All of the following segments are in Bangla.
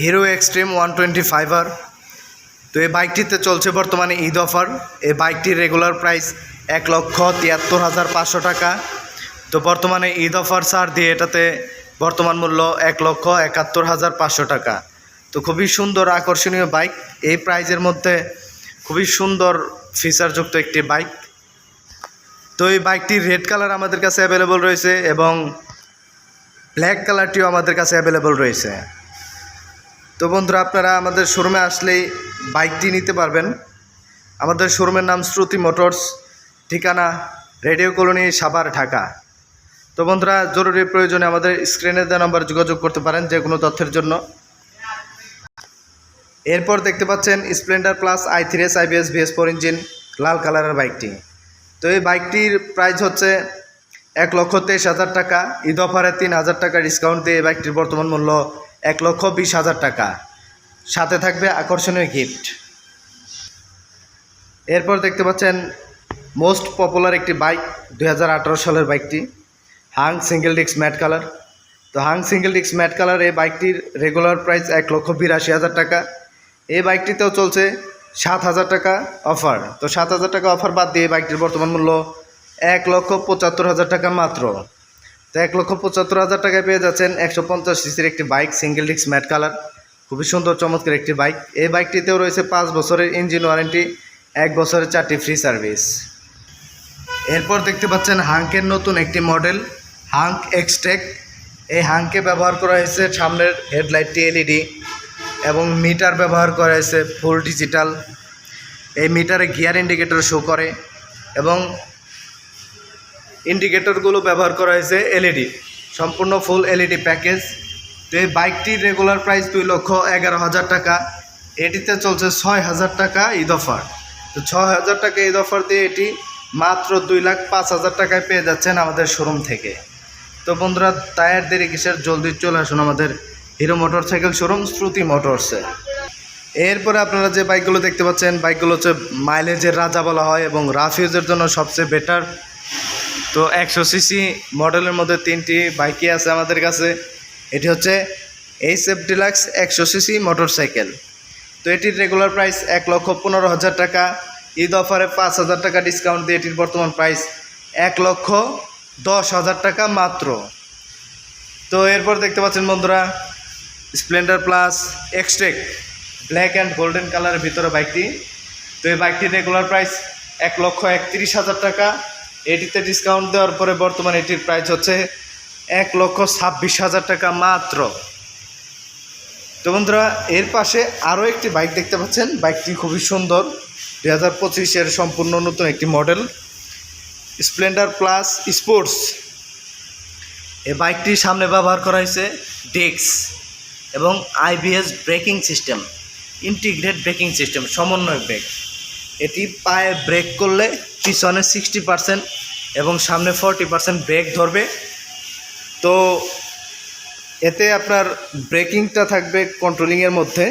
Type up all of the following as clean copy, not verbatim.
Hero extreme 125R। তো এই বাইকটিতে চলছে বর্তমানে ঈদ অফার। এই বাইকটির রেগুলার প্রাইস 1,73,500 টাকা। তো বর্তমানে ঈদ অফার ছাড় দিয়ে এটাতে বর্তমান মূল্য 1,71,500 টাকা। তো খুবই সুন্দর আকর্ষণীয় বাইক, এই প্রাইজের মধ্যে খুবই সুন্দর ফিচারযুক্ত একটি বাইক। তো এই বাইকটির রেড কালার আমাদের কাছে অ্যাভেলেবল রয়েছে এবং ব্ল্যাক কালারটিও আমাদের কাছে অ্যাভেলেবল রয়েছে। তো বন্ধুরা, আপনারা আমাদের শোরুমে আসলেই বাইকটি নিতে পারবেন। আমাদের শোরুমের নাম শ্রুতি মোটরস, ঠিকানা রেডিও কলোনি, সাভার, ঢাকা। তো বন্ধুরা, জরুরি প্রয়োজনে আমাদের স্ক্রিনে দেওয়া নাম্বার যোগাযোগ করতে পারেন যে কোনো তথ্যের জন্য। এরপর দেখতে পাচ্ছেন Splendor plus i3s IBS VS4 engine লাল কালারের বাইকটি। তো এই বাইকটির প্রাইস হচ্ছে 1,23,000 টাকা। ঈদ অফারে 3,000 টাকা ডিসকাউন্ট দিয়ে এই বাইকটির বর্তমান মূল্য 1,20,000 টাকা। সাথে থাকবে আকর্ষণীয় গিফট। এরপর দেখতে পাচ্ছেন মোস্ট পপুলার একটি বাইক, 2018 সালের বাইকটি, Hang single disc matte colour. তো Hang single disc matte colour এই বাইকটির রেগুলার প্রাইস 1,82,000 টাকা। এই বাইকটিতেও চলছে 7,000 টাকা অফার। তো 7,000 টাকা অফার বাদ দিয়ে এই বাইকটির বর্তমান মূল্য 1,75,000 টাকা মাত্র। তো 1,75,000 টাকায় পেয়ে যাচ্ছেন 150 সিসির একটি bike, single disc matte colour, খুবই সুন্দর চমৎকার একটি বাইক। এই বাইকটিতেও রয়েছে 5 বছরের ইঞ্জিন ওয়ারেন্টি, 1 বছরের 4টি ফ্রি সার্ভিস। এরপর দেখতে পাচ্ছেন হাঙ্কের নতুন একটি মডেল, হাঙ্ক এক্সটেক। এই হাঙ্কে ব্যবহার করা হয়েছে সামনের হেডলাইটটি এলইডি এবং মিটার ব্যবহার করা হয়েছে ফুল ডিজিটাল। এই মিটারে গিয়ার ইন্ডিকেটর শো করে এবং ইন্ডিকেটরগুলো ব্যবহার করা হয়েছে এলইডি, সম্পূর্ণ ফুল এলইডি প্যাকেজ। তো এই বাইকটির রেগুলার প্রাইস 2,11,000 টাকা। এটিতে চলছে 6,000 টাকা ঈদ অফার। তো 6,000 টাকা ঈদ অফার দিয়ে এটি মাত্র 2,05,000 টাকায় পেয়ে যাচ্ছেন আমাদের শোরুম থেকে। তো বন্ধুরা, টায়ার দেরি কিসের, জলদি চলে আসুন আমাদের হিরো মোটরসাইকেল শোরুম শ্রুতি মোটরসে। এরপরে আপনারা যে বাইকগুলো দেখতে পাচ্ছেন, বাইকগুলো হচ্ছে মাইলেজের রাজা বলা হয় এবং রাফ ইউজের জন্য সবচেয়ে বেটার। তো 100 সিসি মডেলের মধ্যে 3টি বাইকই আছে আমাদের কাছে। এটি হচ্ছে SF ডিলাক্স 100 সিসি মোটরসাইকেল। তো এটির রেগুলার প্রাইস 1,15,000 টাকা। ঈদ অফারে 5,000 টাকা ডিসকাউন্ট দিয়ে এটির বর্তমান প্রাইস 1,10,000 টাকা মাত্র। তো এরপর দেখতে পাচ্ছেন বন্ধুরা Splendor plus Xtec black and golden কালারের ভিতরে বাইকটি। তো এই বাইকটির রেগুলার প্রাইস 1,31,000 টাকা। এটিতে ডিসকাউন্ট দেওয়ার পরে বর্তমানে এটির প্রাইস হচ্ছে 1,26,000 টাকা মাত্র। তো বন্ধুরা, এর পাশে আরও একটি বাইক দেখতে পাচ্ছেন, বাইকটি খুবই সুন্দর, 2025-এর সম্পূর্ণ নতুন একটি মডেল, স্প্লেন্ডার প্লাস স্পোর্টস। এই বাইকটির সামনে ব্যবহার করা হয়েছে ডেক্স এবং IBS braking system, integrated braking system, সমন্বয় ব্রেক। এটি পায়ে ব্রেক করলে পিছনে 60% এবং সামনে 40% ব্রেক ধরবে। তো এতে আপনার ব্রেকিংটা থাকবে কন্ট্রোলিংয়ের মধ্যে।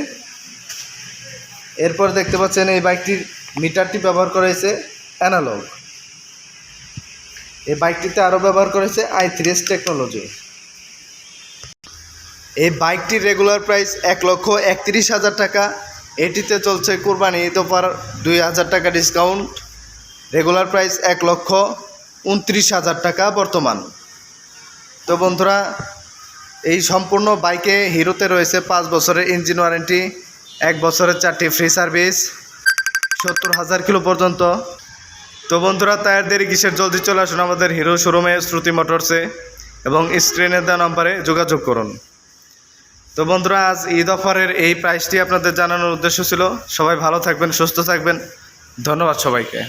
এরপর দেখতে পাচ্ছেন এই বাইকটির মিটারটি ব্যবহার করা হয়েছে অ্যানালগ। এই বাইকটিতে আরও ব্যবহার করেছে i3s টেকনোলজি। এই বাইকটির রেগুলার প্রাইস 1,31,000 টাকা। এটিতে চলছে কুরবানি ঈদ অফার 2,000 টাকা ডিসকাউন্ট। রেগুলার প্রাইস 1,29,000 টাকা বর্তমান। তো বন্ধুরা, এই সম্পূর্ণ বাইকে হিরোতে রয়েছে 5 বছরের ইঞ্জিন ওয়ারেন্টি, 1 বছরের 4টি ফ্রি সার্ভিস, 70,000 কিলো পর্যন্ত। তো বন্ধুরা, টায়ার দেরি কিসের, জলদি চলে আসুন আমাদের হিরো শোরুমে শ্রুতি মোটরসে এবং স্ক্রিনে দেওয়া নম্বরে যোগাযোগ করুন। তো বন্ধুরা, আজ ঈদ অফারের এই প্রাইসটি আপনাদের জানানোর উদ্দেশ্য ছিল। সবাই ভালো থাকবেন, সুস্থ থাকবেন, ধন্যবাদ সবাইকে।